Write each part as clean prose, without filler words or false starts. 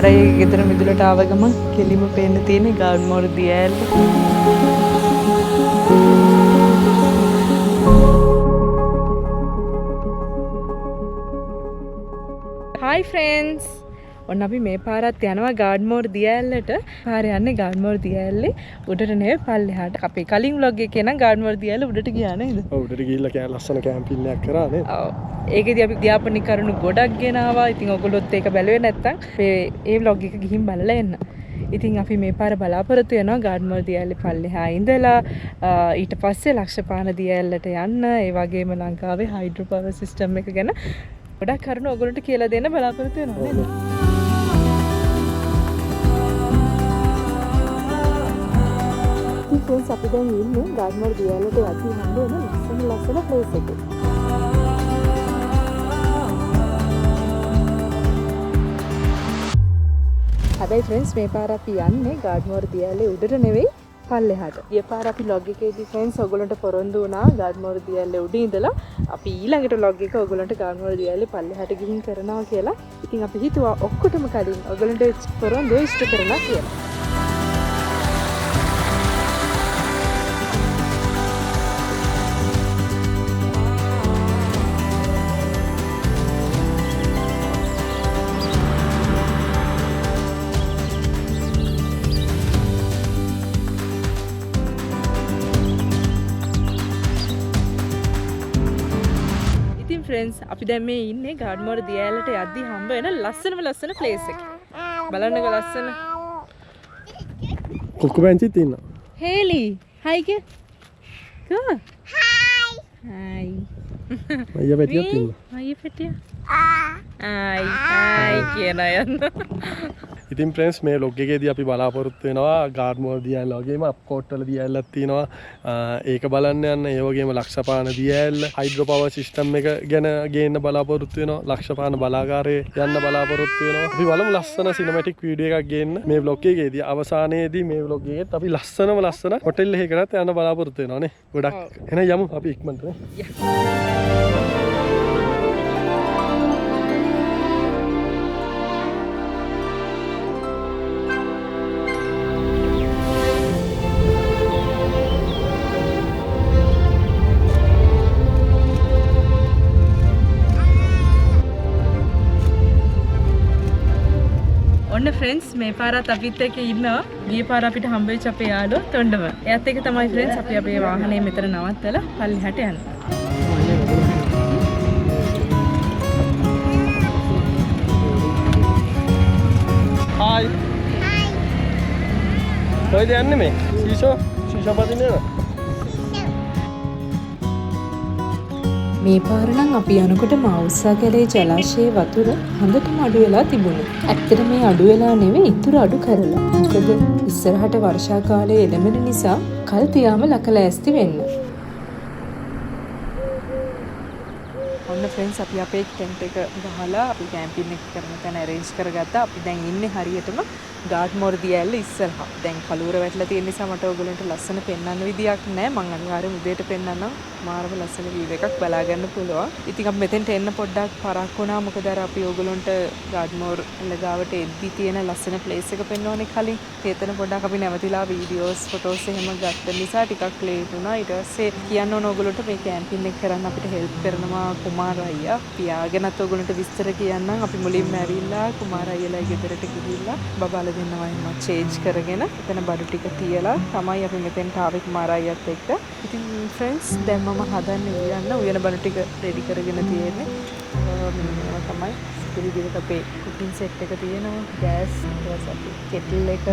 කුමාරයේ ගෙදර මිදුලට ආව ගමන් කෙලිම පේන්න තියෙන ගාඩ්මෝර් දියඇල්ල. Hi friends. ඔන්න අපි මේ පාරත් යනවා ගාඩ්මෝර් දියඇල්ලට. පාරේ යන්නේ ගාඩ්මෝර් දියඇල්ලේ උඩට නෙවෙයි පල්ලෙහාට. අපි කලින් vlog එකේ නම් ගාඩ්මෝර් දියඇල්ල උඩට ගියා නේද? ඔව් උඩට ගිහිල්ලා ලස්සන කැම්පින් එකක් කරා නේද? ඔව්. ඒකෙදි අපි අධ්‍යාපන කරුණු ගොඩක් ගෙනාවා. ඉතින් ඔයගොල්ලොත් ඒක බැලුවේ නැත්තම් ඒ vlog එක ගිහින් බලලා එන්න. ඉතින් අපි මේ පාර බලාපොරොත්තු වෙනවා ගාඩ්මෝර් දියඇල්ලේ පල්ලෙහා ඉඳලා ඊට පස්සේ ලක්ෂපාන දියඇල්ලට යන්න. ඒ වගේම ලංකාවේ හයිඩ්‍රෝ පවර් සිස්ටම් එක ගැන ගොඩක් කරුණු ඔයගොල්ලන්ට කියලා දෙන්න බලාපොරොත්තු වෙනවා නේද? फ्रेंड्स අපි දැන් ඉන්නේ ගාඩ්මෝර් දියඇල්ලට යටි හම්බ වෙන ලස්සන ප්ලේස් එකේ. හැබැයි ෆ්‍රෙන්ඩ්ස් මේ පාර අපි යන්නේ ගාඩ්මෝර් දියඇල්ලේ උඩට නෙවෙයි පල්ලෙහාට. ගිය පාර අපි vlog එකේදී ෆ්‍රෙන්ඩ්ස් ඔයගොල්ලන්ට පොරොන්දු වුණා ගාඩ්මෝර් දියඇල්ලේ උඩ ඉඳලා අපි ඊළඟට vlog එක ඔයගොල්ලන්ට ගාඩ්මෝර් දියඇල්ලේ පල්ලෙහාට ගිහින් කරනවා කියලා. ඉතින් අපි හිතුවා ඔක්කොටම කලින් ඔයගොල්ලන්ට පොරොන්දු ඉෂ්ට කරලා කියලා. फ्रेंड्स අපි දැන් මේ ඉන්නේ ගාඩ්මෝර් දියඇල්ලට යද්දි හම්බ වෙන ලස්සන ප්ලේස් එකේ. බලන්නකෝ ලස්සන. කුක්කු බැංචිත් ඉන්නවා. හේලි, හයි කිය. කෝ? හයි. අයියා පැටියත් ඉන්නවා. අයියා පැටිය. හයි කියන අයන්න. ඉතින් ෆ්‍රෙන්ඩ්ස් මේ vlog එකේදී අපි බලාපොරොත්තු වෙනවා ගාඩ්මෝර් දියඇල්ල වගේම අප්කෝට් වල දියඇල්ලක් තියෙනවා. ඒක බලන්න යන්න. ඒ වගේම ලක්ෂපාන දියඇල්ල හයිඩ්‍රෝ පවර් සිස්ටම් එක ගැන ගේන්න බලාපොරොත්තු වෙනවා. ලක්ෂපාන බලාගාරයේ යන්න බලාපොරොත්තු වෙනවා. අපි බලමු ලස්සන සිනමැටික් වීඩියෝ එකක් ගේන්න මේ vlog එකේදී. අවසානයේදී මේ vlog එකේත් අපි ලස්සන හොටෙල් එකකට යන්න බලාපොරොත්තු වෙනවා නේ. ගොඩක්. එහෙනම් යමු අපි ඉක්මනට නේ. ඔන්න ෆ්‍රෙන්ඩ්ස් මේ පාරත් අපිත් එක්ක ඉන්නවා. ගිය පාර අපිට හම්බෙච්ච අපේ යාළුවා තොණ්ඩම. එයාත් එක්ක තමයි ෆ්‍රෙන්ඩ්ස් අපි අපේ වාහනේ මෙතන නවත්තලා පල්ලෙහාට යන්නේ. හායි. කොහෙද යන්නේ මේ? ශීෂෝ පදින්නේ නේද? මේ පාර නම් අපි යනකොට මවුස්සා කැලේ ජලාශයේ වතුර හොඳටම අඩු වෙලා තිබුණා. ඇත්තට මේ අඩු වෙලා නෙවෙයි ඉතුරු අඩු කරලා. මොකද ඉස්සරහට වර්ෂා කාලය එළඹෙන නිසා කල් තියාම ලකලෑස්ති වෙන්න. ඔන්න ෆ්‍රෙන්ඩ්ස් අපි අපේ ටෙන්ට් එක ගහලා අපි කැම්පින් එක කරන තැන අරේන්ජ් කරගත්තා. අපි දැන් ඉන්නේ හරියටම ගාඩ්මෝර් දියඇල්ල ඉස්සරහා. දැන් කලුවර වැටලා තියෙන නිසා මට ඔයගොල්ලන්ට ලස්සන පෙන්වන්න විදියක් නැහැ. මම අනිවාර්යයෙන් උදේට පෙන්වන්නම්. මාරම ලස්සන වීව් එකක් බලා ගන්න පුළුවන්. ඉතින් අපි මෙතෙන්ට එන්න පොඩ්ඩක් පරක් වුණා. මොකද අර අපි ඔයගොල්ලන්ට ගාඩ්මෝර් ලගාවට එද්දි තියෙන ලස්සන ප්ලේස් එක පෙන්වන්නේ කලින්. ඒතන පොඩ්ඩක් අපි නැවතිලා වීඩියෝස් ෆොටෝස් එහෙම ගත්ත නිසා ටිකක් ලේට් වුණා. ඊට පස්සේ කියන්න ඕන ඔයගොල්ලන්ට මේ කැම්පින් එක කරන්න අපිට හෙල්ප් කරනවා කුමාර අයියා. පියාගෙනත් ඔයගොල්ලන්ට විස්තර කියන්නම්. අපි මුලින්ම ඇවිල්ලා කුමාර අයියලා ගෙදරට ගිහිල්ලා බබාලා දෙන්නවා එහෙම චේන්ජ් කරගෙන එතන බඩු ටික තියලා තමයි අපි මෙතෙන්ට ආවේ කුමාර අයියත් එක්ක. ඉතින් ෆ්‍රෙන්ඩ්ස් දැන් මම හදන්නේ උයන බඩු ටික රෙඩි කරගෙන තියෙන්නේ. මේවා තමයි විදිහට අපේ කුකින් සෙට් එක තියෙනවා. ගෑස් ඊට අපි කෙටල් එක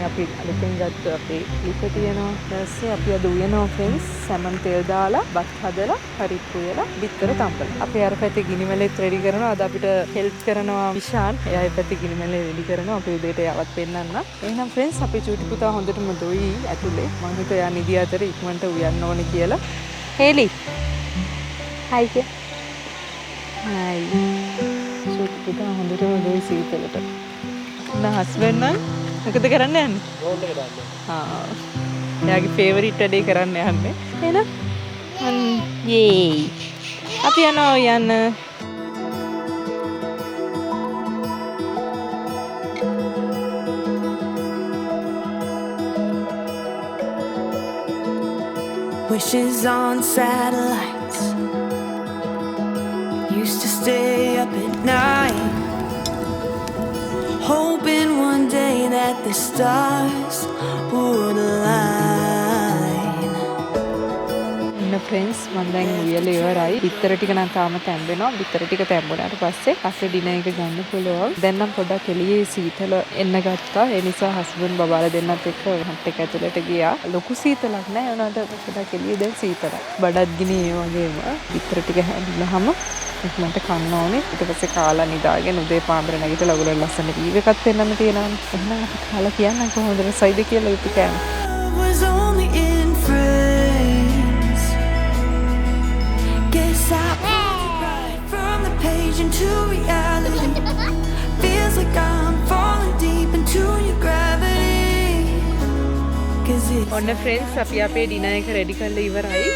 අපි අලුතෙන් ගත්ත අපේ ලිප තියෙනවා. ඊපස්සේ අපි අද උයනවා ෆ්‍රෙන්ඩ්ස් සැමන් තෙල් දාලා බත් හදලා පරිප්පු වෙලා බිත්තර තම්බලා. අපි අර පැත්තේ ගිනිමැලෙත් රෙඩි කරනවා. අද අපිට හෙල්ප් කරනවා විශාන්. එයා ඒ පැත්තේ ගිනිමැලේ රෙඩි කරනවා. අපි උදේට යවත් පෙන්නන්න. එහෙනම් ෆ්‍රෙන්ඩ්ස් අපේ චූටි පුතා හොඳටම දොයි ඇතුලේ. මම හිතුවා යා නිදි අතර ඉක්මනට උයන්න ඕනේ කියලා. හේලි. හයි කිය. හයි. පුතා හොඳටම දොයි සීතලට. නා හස්බන්ඩ් නම් මොකද කරන්න යන්නේ? රෝල් එක දාන්න. එයාගේ ෆේවරිට් වැඩේ කරන්න යන්නේ. එහෙනම් යේ. අපි යනවා යන්න. wishes on satellites. Used to stay up at night, hoping one day that the stars would align. Friends මම දැන් උයලා ඉවරයි. විතර ටික නම් තාම තැම්බෙනවා. විතර ටික තැම්බුණාට පස්සේ අපේ ඩිනර් එක ගන්න පුළුවන්. දැන් නම් පොඩ්ඩක් එළියේ සීතල එන්න ගත්තා. ඒ නිසා හස්බන්ඩ් බබාලා දෙන්නත් එක්ක හට් එක ඇතුළට ගියා. ලොකු සීතලක් නෑ. උනාට පොඩ්ඩක් එළියේ දැන් සීතලයි. බඩත් ගිනි ඒ වගේම විතර ටික හැදිලාම මට කන්න ඕනේ. ඊට පස්සේ කාලා නිදාගෙන උදේ පාන්දර නැගිටලා ඔයගොල්ලෝ ලස්සන ටීවී එකක් පෙන්නන්න තියෙනවා. එහෙනම් අපි කාලා කියන්න කොහොමද රසයිද කියලා ඉති කෑම. Was only in friends. Guess I right from the page into reality. Feels like I'm falling deep into your gravity. 'Cause it's ඔන්න ෆ්‍රෙන්ඩ්ස් අපි අපේ ඩිනර් එක රෙඩි කරලා ඉවරයි.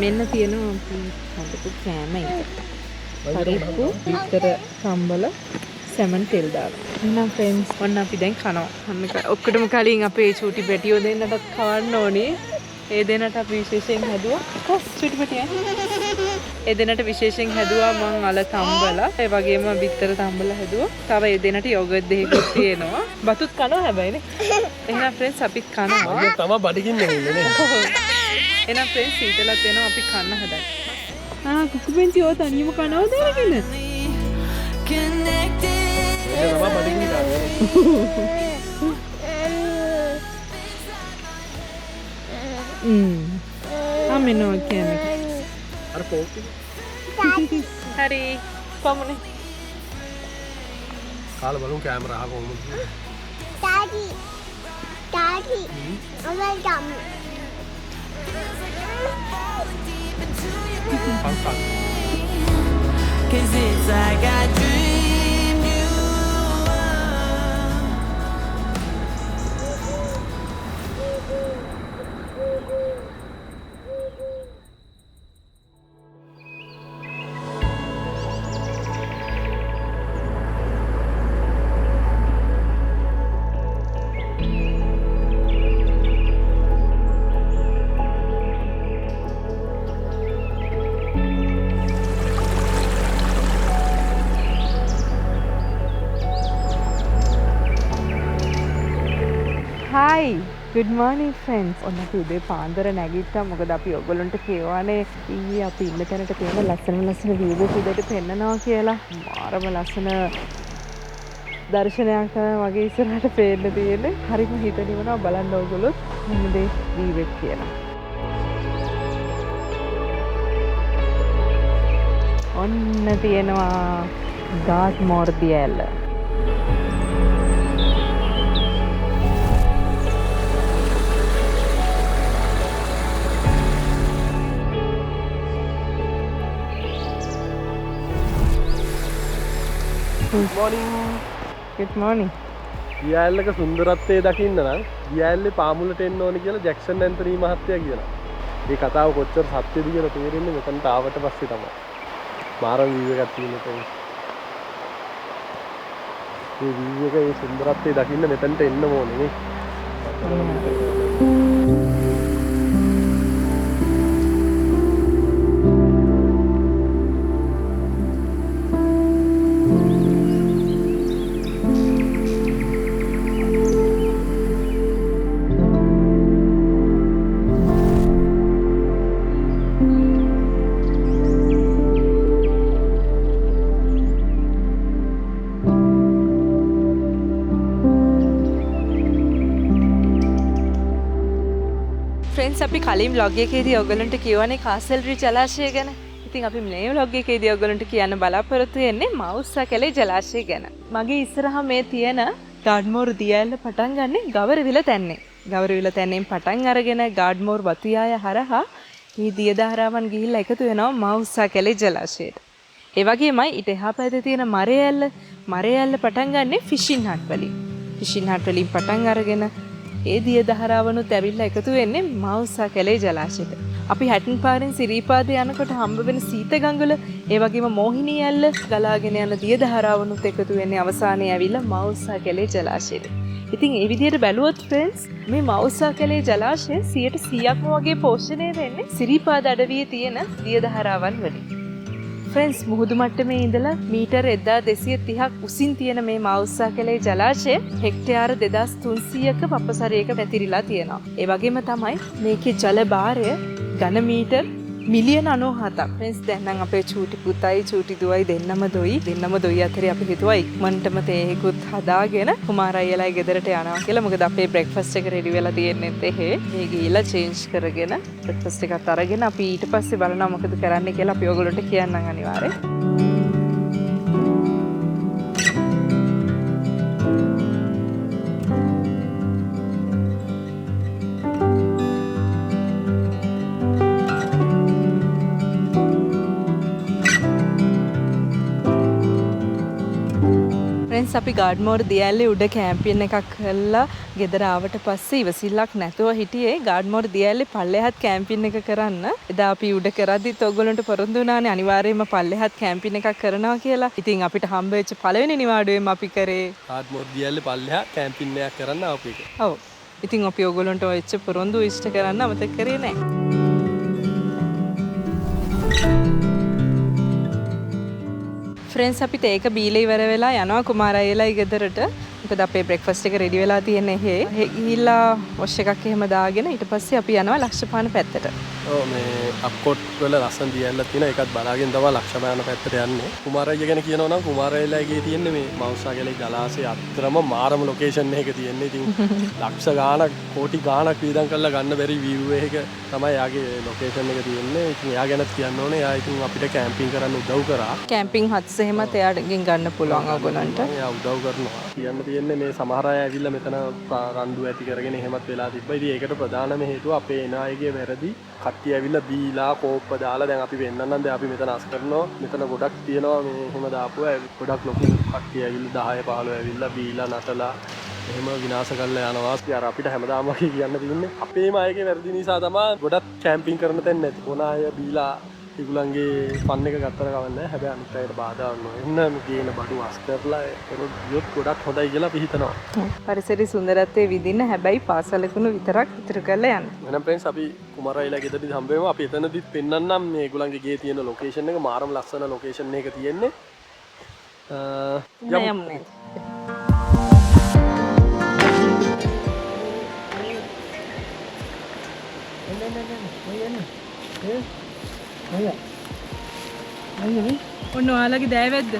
මෙන්න තියෙනවා අපි හදපු කෑම එක. පරිප්පු, විතර කම්බල, සැමන් තෙල් දාලා. එහෙනම් ෆ්‍රෙන්ඩ්ස් ඔන්න අපි දැන් කනවා. අන්න ඔක්කොටම කලින් අපේ චූටි පැටියෝ දෙන්නටත් කවන්න ඕනේ. ඒ දෙන්නට අපි විශේෂයෙන් හැදුවා. කොස් චූටි පැටියා. ඒ දෙන්නට විශේෂයෙන් හැදුවා මං අල තම්බල. ඒ වගේම විතර තම්බල හැදුවා. තව ඒ දෙන්නට යෝගට් දෙකකුත් තියෙනවා. බතුත් කනවා හැබැයි නේ. එහෙනම් ෆ්‍රෙන්ඩ්ස් අපි කනවා. අද තමයි බඩගින්න ඉන්නේ නේ. එහෙනම් ෆ්‍රෙන්ඩ්ස් සීතලත් වෙනවා අපි කන්න හදන්න. කුකු පෙන්චි ඔය තනියම කනවද අරගෙන? connected. ඒක තමයි බඩගින්න කාරණේ. මෙන්න ඔය කෑම. අර පොකේ. හරි. කොමුනේ. කාලා බලමු කැමරා අහ කොහොමද? Daddy. Daddy. Oma jam. පංකා. 'Cause it's like I dreamed you Hi. Good morning friends. ඔන්න අපි උදේ පාන්දර නැගිට්ටා. මොකද අපි ඔයගොල්ලන්ට කියවනේ ඊයේ අපි ඉන්න තැනට තියෙන ලස්සන view එක උදේට පෙන්නනවා කියලා. මාරම ලස්සන දර්ශනයක් තමයි මගේ ඉස්සරහට පේන්න තියෙන්නේ. හරිම හිතෙනවා බලන්න ඔයගොල්ලෝ මොනදේ view එක කියලා. ඔන්න තියෙනවා ගාඩ්මෝර්දියල්. Good morning. Good morning. දියැලක සුන්දරත්වය දකින්න නම් දියැලේ පාමුලට එන්න ඕනේ කියලා ජැක්සන් ඇන්තනි මහත්තයා කියනවා. මේ කතාව කොච්චර සත්‍යද කියලා තේරෙන්නේ මෙතනට ආවට පස්සේ තමයි. මාරම view එකක් තියෙන තැන. මේ view එකේ සුන්දරත්වය දකින්න මෙතනට එන්න ඕනේ නේ. ෆ්‍රෙන්ඩ්ස් අපි කලින් vlog එකේදී ඔයගලන්ට කියවනේ කාසල්රි ජලාශය ගැන. ඉතින් අපි මේ vlog එකේදී ඔයගලන්ට කියන්න බලාපොරොත්තු වෙන්නේ මවුස්සා කැලේ ජලාශය ගැන. මගේ ඉස්සරහා මේ තියෙන ගාඩ්මෝර් දියැල්ල පටන් ගන්නේ ගවරවිල තැන්නේ. ගවරවිල තැන්නෙන් පටන් අරගෙන ගාඩ්මෝර් වතුයාය හරහා මේ දිය ධාරාවන් ගිහිල්ලා එකතු වෙනවා මවුස්සා කැලේ ජලාශයට. ඒ වගේමයි ඊට එහා පැත්තේ තියෙන මරයැල්ල පටන් ගන්නේ ෆිෂින් හට් වලින්. ෆිෂින් හට් වලින් පටන් අරගෙන ඒ දිය ධාරාවනුත් ඇවිල්ලා එකතු වෙන්නේ මවුස්සා කැලේ ජලාශයට. අපි හැටන් පාරෙන් සිරීපාද යනකොට හම්බ වෙන සීත ගඟුල ඒ වගේම මෝහිනී ඇල්ල ගලාගෙන යන දිය දහරාවනුත් එකතු වෙන්නේ අවසානයේ ඇවිල්ලා මවුසා කැලේ ජලාශයට. ඉතින් ඒ විදිහට බැලුවොත් ෆ්‍රෙන්ඩ්ස් මේ මවුසා කැලේ ජලාශය 100%ක්ම වගේ පෝෂණය වෙන්නේ සිරීපාද අඩවියේ තියෙන දිය දහරාවන් වලින්. ෆ්‍රෙන්ඩ්ස් මුහුදු මට්ටමේ ඉඳලා මීටර් 1230ක් උසින් තියෙන මේ මවුසා කැලේ ජලාශය හෙක්ටයාර 2300ක පපසරයක පැතිරිලා තියෙනවා. ඒ වගේම තමයි මේකේ ජල භාරය ඝන මීටර් මිලියන 97ක්. ෆ්‍රෙන්ඩ්ස් දැන් නම් අපේ චූටි පුතයි චූටි දුවයි දෙන්නම දොයි අතරේ අපි හිතුවා ඉක්මනටම තේහෙකුත් හදාගෙන කුමාරයිලයි ගෙදරට යනවා කියලා. මොකද අපේ බ්‍රෙක්ෆාස්ට් එක රෙඩි වෙලා තියෙන්නෙත් එහෙ. මේ ගිහිල්ලා චේන්ජ් කරගෙන බ්‍රෙක්ෆාස්ට් එකත් අරගෙන අපි ඊට පස්සේ බලනවා මොකද කරන්න කියලා අපි ඔයගොල්ලන්ට කියන්නම් අනිවාර්යෙන්. අපි ගාඩ්මෝර් දියඇල්ලේ උඩ කැම්පින් එකක් කරලා ගෙදර ආවට පස්සේ ඉවසිල්ලක් නැතුව හිටියේ ගාඩ්මෝර් දියඇල්ලේ පල්ලෙහාත් කැම්පින් එක කරන්න. එදා අපි උඩ කරද්දිත් ඔයගොල්ලන්ට පොරොන්දු වුණානේ අනිවාර්යයෙන්ම පල්ලෙහාත් කැම්පින් එකක් කරනවා කියලා. ඉතින් අපිට හම්බ වෙච්ච පළවෙනි නිවාඩුවෙම අපි කරේ ගාඩ්මෝර් දියඇල්ලේ පල්ලෙහා කැම්පින් එකක් කරන්න ආපු එක. ඔව්. ඉතින් අපි ඔයගොල්ලන්ට වෙච්ච පොරොන්දු ඉෂ්ට කරන්න අමතක කරේ නැහැ. ෆ්‍රෙන්ඩ්ස් අපිට ඒක බීලා ඉවර වෙලා යනවා කුමාරයිලයි ගෙදරට. මොකද අපේ බ්‍රෙක්ෆාස්ට් එක රෙඩි වෙලා තියෙන්නේ එහෙ. ගිහිල්ලා වොෂ් එකක් එහෙම දාගෙන ඊට පස්සේ අපි යනවා ලක්ෂපාන පැත්තට. ඔව් මේ අප්කොට් වල ලස්සන දියැල්ල තියෙන එකත් බලාගෙන තමයි ලක්ෂපාන පැත්තට යන්නේ. කුමාරයිය ගැන කියනවා නම් කුමාරයිලගේ තියෙන්නේ මේ මවුසා කැලේ ජලාශය අතරම මාරම ලොකේෂන් එකක තියෙන්නේ. ඉතින් ලක්ෂ ගාණක් කෝටි ගාණක් වියදම් කරලා ගන්න බැරි view එකක තමයි යාගේ ලොකේෂන් එක තියෙන්නේ. ඉතින් එයා ගැනත් කියන්න ඕනේ. එයා ඉතින් අපිට කැම්පින් කරන්න උදව් කරා. කැම්පින් හත්ස් එහෙමත් එයාගෙන් ගන්න පුළුවන් ඔයගොල්ලන්ට. එයා උදව් කරනවා. කියන්න තියෙන්නේ මේ සමහර අය ඇවිල්ලා මෙතන රණ්ඩු ඇති කරගෙන එහෙමත් වෙලා තිබ්බා. ඉතින් ඒකට ප්‍රධානම හේතුව අපේ එන අයගේ වැරදි. කට්ටිය ඇවිල්ලා බීලා කෝප්ප දාලා දැන් අපි වෙන්නනම් දැන් අපි මෙතන අස් කරනවා. මෙතන ගොඩක් තියෙනවා මේ එහෙම දාපුව ගොඩක් ලොකු කට්ටිය ඇවිල්ලා 10 15 ඇවිල්ලා බීලා නටලා එහෙම විනාශ කරලා යනවා. අර අපිට හැමදාම වගේ කියන්න තියෙන්නේ අපේම අයගේ වැරදි නිසා තමයි ගොඩක් කැම්පින් කරන තැන් නැති. මොන අය බීලා ඒගොල්ලන්ගේ ෆන් එක ගත්තර කවන්නේ. හැබැයි අනිත් අයට බාධා වෙනවා. එන්න ගේන බඩු අස් කරලා ඒක ගියොත් ගොඩක් හොඳයි කියලා අපි හිතනවා. පරිසරයේ සුන්දරත්වයේ විඳින්න හැබැයි පාසලකුණු විතරක් ඉතුරු කරලා යන්න. එහෙනම් ෆ්‍රෙන්ඩ්ස් අපි කුමාරයිලා ගෙදරදී හම්බ වෙමු. අපි එතනදිත් පෙන්නන්නම් මේ ඒගොල්ලන්ගේ ගේ තියෙන ලොකේෂන් එක මාරම ලස්සන ලොකේෂන් එකක තියෙන්නේ. යමු. ඔන්න ඔයාලගේ දෑවැද්ද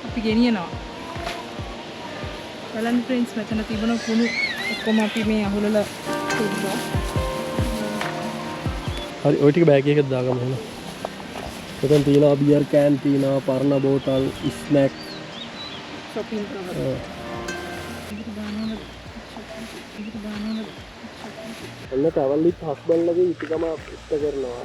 අපි ගෙනියනවා. බලන්න ෆ්‍රෙන්ඩ්ස් මෙතන තිබුණ කුණු ඔක්කොම අපි මේ අහුලලා තිබ්බා. හරි ඔය ටික බෑග් එකකට දාගමු එහෙනම්. මෙතන තියෙනවා බියර් කෑන් තියෙනවා පරණ බෝතල් ස්නැක් shopping කරනවා. ඔන්න ටවල්ලිත් හස්බන්ඩ්ලගේ ඉතිකම ඉෂ්ට කරනවා.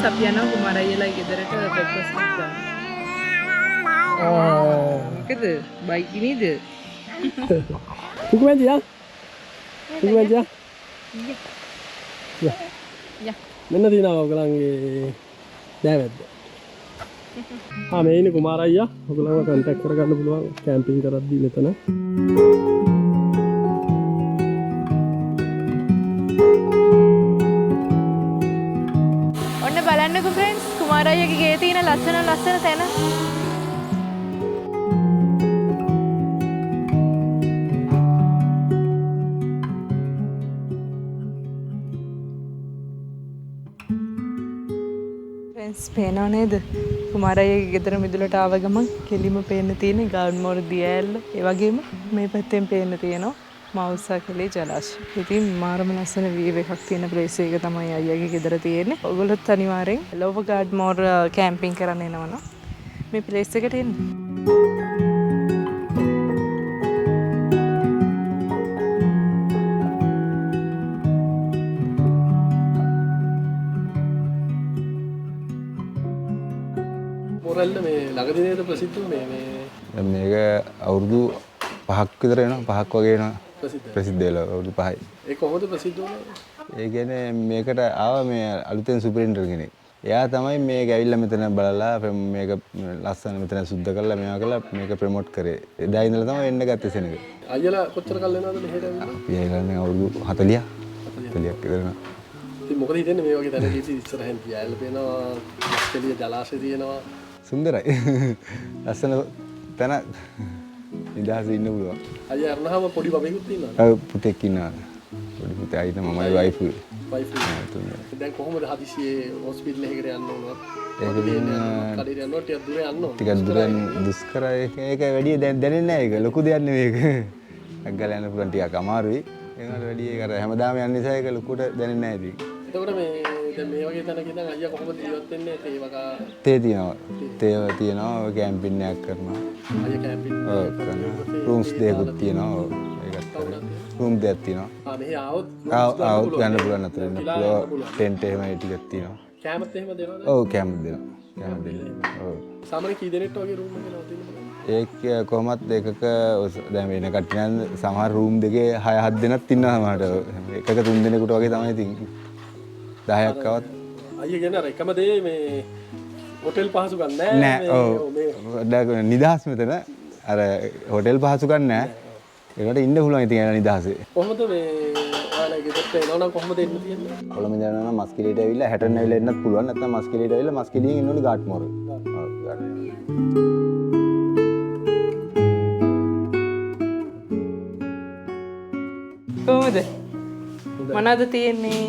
අපි යනවා කුමාරයිලයි ගෙදරට බ්‍රෙක්ෆාස්ට් එක ගන්න. මොකද බයික් නේද? කුකුමෙන්දියා. කුකුමෙන්දියා. යා. මෙන්න දිනවා ඔයගලන්ගේ දෑවැද්ද. මේ ඉන්නේ කුමාරයියා. ඔයගලන්ව කන්ටැක්ට් කරගන්න පුළුවන් කැම්පින් කරද්දී මෙතන. බලන්නකෝ ෆ්‍රෙන්ඩ්ස් කුමාරයියාගේ ගේ තියෙන ලස්සන තැන. ෆ්‍රෙන්ඩ්ස් පේනව නේද? කුමාරයියාගේ ගෙදර මිදුලට ආව ගමන් කෙලිම පේන්න තියෙන ගාඩ්මෝර් දියඇල්ල. ඒ වගේම මේ පැත්තෙන් පේන්න තියෙනවා මවුසා කැලේ ජලාශය. ඉතින් මාරම ලස්සන වීව් එකක් තියෙන ප්ලේස් එක තමයි අයියාගේ ගෙදර තියෙන්නේ. ඔයගොල්ලොත් අනිවාර්යෙන් ලෝව ගාඩ්මෝර් කැම්පින් කරන්න එනවනම් මේ ප්ලේස් එකට එන්න. දියඇල්ල මේ ළඟදී නේද ප්‍රසිද්ධ වුනේ මේ මේක අවුරුදු 5ක් විතර වෙනවා 5ක් වගේ වෙනවා ප්‍රසිද්ධ වෙලා අවුරුදු 5යි. ඒ කොහොමද ප්‍රසිද්ධ වුනේ? ඒ කියන්නේ මේකට ආව මේ අලුතෙන් සුපරින්ටර් කෙනෙක්. එයා තමයි මේක ඇවිල්ලා මෙතන බලලා මේක ලස්සන මෙතන සුද්ධ කරලා මේවා කරලා මේක ප්‍රොමෝට් කරේ. එදා ඉඳලා තමයි එන්න ගත්තේ සෙනඟ. අයියලා කොච්චර කල් වෙනවද මෙහෙට ඇවිල්ලා? අපි ඇවිල්ලා අවුරුදු 40ක් විතර වෙනවා. ඉතින් මොකද හිතන්නේ මේ වගේ තැනකදී ඉස්සරහින් දියඇල්ල පේනවා, මස්කෙලිය ජලාශය තියෙනවා. සුන්දරයි. ලස්සන තැන නිදහස ඉන්න පුළුවන්. අයියා අරනහම පොඩි බබෙකුත් ඉන්නවා. ඔව් පුතෙක් ඉන්නවා. පොඩි පුතා ඉන්න මමයි වයිෆ්. දැන් කොහොමද හදිසියේ හොස්පිටල් එකකට යන්න උනොත්? ඒක කඩේට යනවා ටිකක් දුර යන්න ඕන. ටිකක් දුර දුෂ්කරයි. ඒක වැඩි දැනෙන්නේ නැහැ ඒක. ලොකු දෙයක් නෙවෙයි ඒක. අග්ගල යන්න පුළුවන් ටිකක් අමාරුයි. ඒකට වැඩි ඒක අර හැමදාම යන නිසා ඒක ලොකුට දැනෙන්නේ නැහැ ඉතින්. එතකොට මේ දැන් මේ වගේ තැනක ඉඳන් අයියා කොහොමද ජීවත් වෙන්නේ? තේ වගා තේ තියෙනවා. තේ තියෙනවා. කැම්පින් එකක් කරනවා. අයියා කැම්පින් ඔව් කරනවා. රූම්ස් දෙකක් තියෙනවා. ඒකත් කරනවා. රූම් දෙකක් තියෙනවා. මෙහි ආවොත් ආවොත් ගන්න පුළුවන් අතර ඉන්න පුළුවන්. ටෙන්ට් එහෙම ටිකක් තියෙනවා. කැමත් එහෙම දෙනවද? ඔව් කැම්ප් දෙනවා. කැම්ප් දෙනවා. ඔව්. සාමාන්‍ය කී දෙනෙක්ට වගේ රූම් එකක් නවතිනවද? ඒක කොහොමත් එකක දැන් වෙන කට්ටිය නම් සමහර රූම් දෙකේ 6-7 දෙනෙක් ඉන්නවා සමහරට. එකක 3 දෙනෙකුට වගේ තමයි ඉතින් 10ක් આવත්. අයියා කියන අර එකම දේ මේ හොටෙල් පහසුකම් නෑ. නෑ. ඔව්. නිදහස් මෙතන අර හොටෙල් පහසුකම් නෑ. ඒකට ඉන්න පුළුවන් ඉතින් එන නිදහසේ. කොහොමද මේ ඔයාලා ගෙදරට එනවනම් කොහොමද එන්න තියෙන්නේ? කොළඹ ඉඳන් නම් මස්කිලියට ඇවිල්ලා හැටන් ඇවිල්ලා එන්නත් පුළුවන්. නැත්නම් මස්කිලියට ඇවිල්ලා මස්කිලියෙන් එන්න ඕනේ ගාට්මෝර. ඔව් කොහොමද? මොනවද තියෙන්නේ?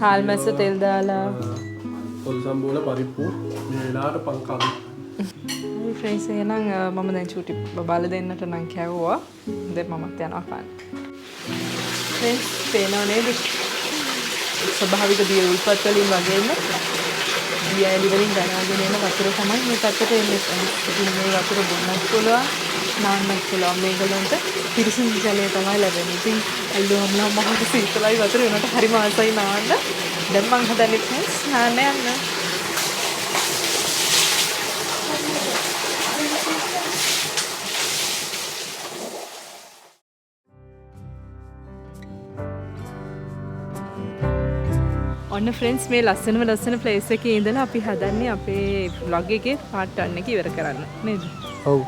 හාල් මැස්ස තෙල් දාලා පොල් සම්බෝල පරිප්පු මේ වෙලාවට පංකම්. ෆ්‍රෙන්ඩ්ස් එහෙනම් මම දැන් චූටි බබාලා දෙන්නට නම් කැවුවා. දැන් මමත් යනවා කන්න. ෆ්‍රෙන්ඩ්ස් පේනව නේද? ස්වභාවික දිය උල්පත් වලින් වගේම දියඇලි වලින් ගලාගෙන එන වතුර තමයි මේ පැත්තට එන්නේ. ඉතින් මේ වතුර බොන්නත් පුළුවන්, නාන්නත් පුළුවන්. මේගොල්ලන්ට පිරිසිදු ජලය තමයි ලැබෙන්නේ. ඉතින් ඇල්ලුවම මහත් සීතලයි වතුර වෙනකොට හරිම ආසයි නාන්න. දැන් මං හදන්නේ ෆ්‍රෙන්ඩ්ස් නාන්න යන්න. ඔන්න ෆ්‍රෙන්ඩ්ස් මේ ලස්සන ප්ලේස් එකේ ඉඳලා අපි හදන්නේ අපේ vlog එකේ part 1 එක ඉවර කරන්න නේද? ඔව්.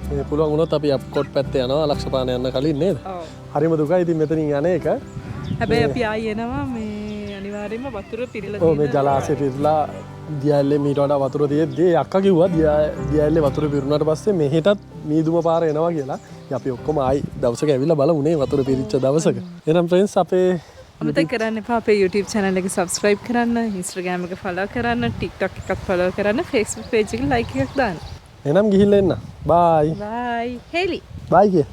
මේ පුළුවන් වුණොත් අපි අප්කෝට් පැත්තේ යනවා ලක්ෂපාන යන්න කලින් නේද? ඔව්. හරිම දුකයි ඉතින් මෙතනින් යන එක. හැබැයි අපි ආයි එනවා මේ අනිවාර්යයෙන්ම වතුර පිරিলা ඔව් මේ ජලාශය පිරලා දියඇල්ලේ මීට වඩා වතුර තියෙද්දී අක්කා කිව්වා දියඇල්ලේ වතුර පිරුණාට පස්සේ මෙහෙටත් මීදුම පාර එනවා කියලා. අපි ඔක්කොම ආයි දවසක ඇවිල්ලා බලමු නේ වතුර පිරිච්ච දවසක. එහෙනම් ෆ්‍රෙන්ඩ්ස් අපේ අමතක කරන්න එපා අපේ YouTube channel එක subscribe කරන්න, Instagram එක follow කරන්න, TikTok එකත් follow කරන්න, Facebook page එක like එකක් දාන්න. එහෙනම් ගිහිල්ලා එන්න. bye. Bye. Haley. bye කිය.